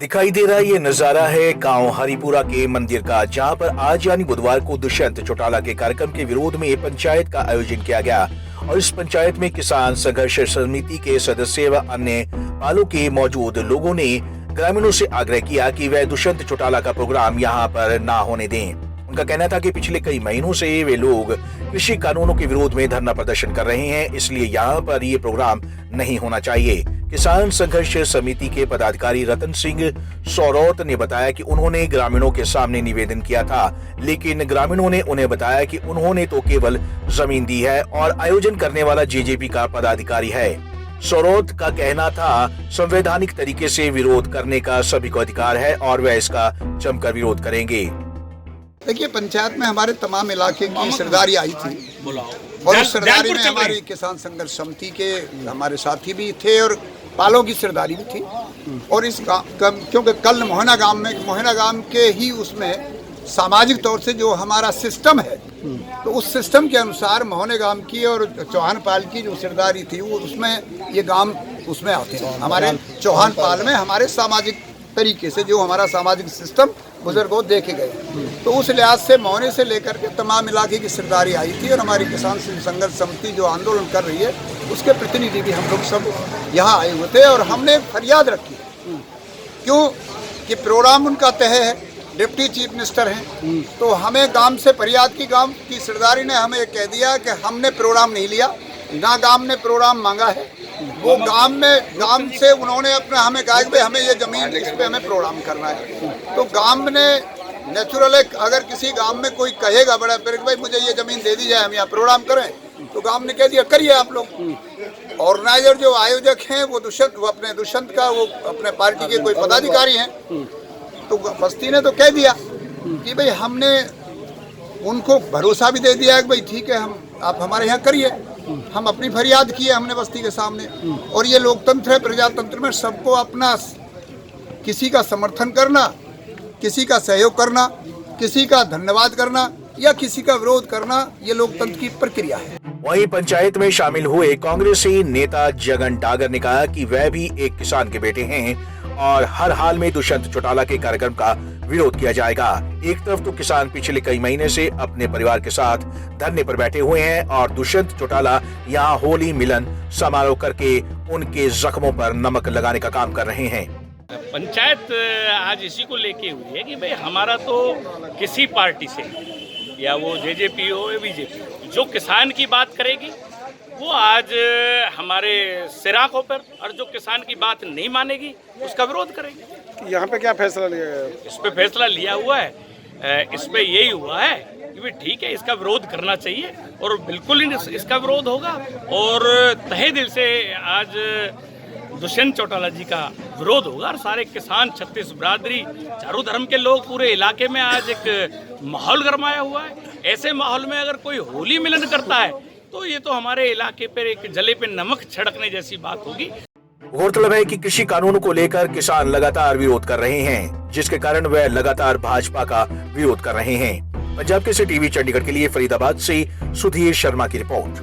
दिखाई दे रहा ये नजारा है गांव हरिपुरा के मंदिर का, जहां पर आज यानी बुधवार को दुष्यंत चौटाला के कार्यक्रम के विरोध में पंचायत का आयोजन किया गया। और इस पंचायत में किसान संघर्ष समिति के सदस्य व अन्य पालों के मौजूद लोगों ने ग्रामीणों से आग्रह किया कि वह दुष्यंत चौटाला का प्रोग्राम यहां पर ना होने दें। उनका कहना था कि पिछले कई महीनों से वे लोग कृषि कानूनों के विरोध में धरना प्रदर्शन कर रहे हैं, इसलिए यहाँ पर ये प्रोग्राम नहीं होना चाहिए। किसान संघर्ष समिति के पदाधिकारी रतन सिंह सौरौत ने बताया कि उन्होंने ग्रामीणों के सामने निवेदन किया था, लेकिन ग्रामीणों ने उन्हें बताया कि उन्होंने तो केवल जमीन दी है और आयोजन करने वाला जेजेपी का पदाधिकारी है। सौरौत का कहना था, संवैधानिक तरीके से विरोध करने का सभी को अधिकार है और वह इसका जमकर विरोध करेंगे। देखिए, पंचायत में हमारे तमाम इलाके की सरदारी आई थी और उस सरदारी में हमारी किसान संघर्ष समिति के हमारे साथी भी थे और पालों की सरदारी भी थी। और इस क्योंकि कल मोहना गांव के ही उसमें सामाजिक तौर से जो हमारा सिस्टम है, तो उस सिस्टम के अनुसार मोहने गांव की और चौहान पाल की जो सरदारी थी वो उसमें ये गांव उसमें आते हैं। हमारे चौहान पाल में हमारे सामाजिक तरीके से जो हमारा सामाजिक सिस्टम बुजुर्गों देखे गए, तो उस लिहाज से मोहने से लेकर के तमाम इलाके की सरदारी आई थी। और हमारी किसान संघर्ष समिति जो आंदोलन कर रही है उसके प्रतिनिधि भी हम लोग सब यहाँ आए हुए थे और हमने फरियाद रखी। क्यों कि प्रोग्राम उनका तय है, डिप्टी चीफ मिनिस्टर हैं, तो हमें गांव से फरियाद की। गांव की सरदारी ने हमें कह दिया कि हमने प्रोग्राम नहीं लिया, ना गांव ने प्रोग्राम मांगा है। वो गांव से उन्होंने अपना हमें कहा कि भाई हमें ये जमीन, इस पे हमें प्रोग्राम करना है। तो गांव ने नेचुरल है, अगर किसी गांव में कोई कहेगा बड़ा भाई मुझे ये जमीन दे दी जाए, हम यहाँ प्रोग्राम करें, तो गांव ने कह दिया करिए आप लोग। ऑर्गेनाइजर जो आयोजक हैं वो दुष्यंत का वो अपने पार्टी के कोई पदाधिकारी हैं, तो बस्ती ने तो कह दिया कि भाई हमने उनको भरोसा भी दे दिया कि भाई ठीक है, आप हमारे यहाँ करिए। हम अपनी फरियाद की है हमने बस्ती के सामने। और ये लोकतंत्र है, प्रजातंत्र में सबको अपना किसी का समर्थन करना, किसी का सहयोग करना, किसी का धन्यवाद करना या किसी का विरोध करना, ये लोकतंत्र की प्रक्रिया है। वहीं पंचायत में शामिल हुए कांग्रेसी नेता जगन डागर ने कहा कि वह भी एक किसान के बेटे हैं और हर हाल में दुष्यंत चौटाला के कार्यक्रम का विरोध किया जाएगा। एक तरफ तो किसान पिछले कई महीने से अपने परिवार के साथ धरने पर बैठे हुए हैं और दुष्यंत चौटाला यहाँ होली मिलन समारोह करके उनके जख्मों पर नमक लगाने का काम कर रहे हैं। पंचायत आज इसी को लेके हुई है कि भाई हमारा तो किसी पार्टी से, या वो जेजेपी हो या बीजेपी हो, जो किसान की बात करेगी वो आज हमारे सिराकों पर, और जो किसान की बात नहीं मानेगी उसका विरोध करेंगे। यहाँ पे क्या फैसला लिया गया? इस पे फैसला लिया हुआ है, इस पे यही हुआ है कि भाई ठीक है, इसका विरोध करना चाहिए और बिल्कुल ही इसका विरोध होगा। और तहे दिल से आज दुष्यंत चौटाला जी का विरोध होगा और सारे किसान, छत्तीस बिरादरी, चारों धर्म के लोग पूरे इलाके में आज एक माहौल गरमाया हुआ है। ऐसे माहौल में अगर कोई होली मिलन करता है तो ये तो हमारे इलाके पर एक जले पे नमक छिड़कने जैसी बात होगी। गौरतलब है कि कृषि कानूनों को लेकर किसान लगातार विरोध कर रहे हैं, जिसके कारण वह लगातार भाजपा का विरोध कर रहे हैं। पंजाब केसरी टीवी चंडीगढ़ के लिए फरीदाबाद से सुधीर शर्मा की रिपोर्ट।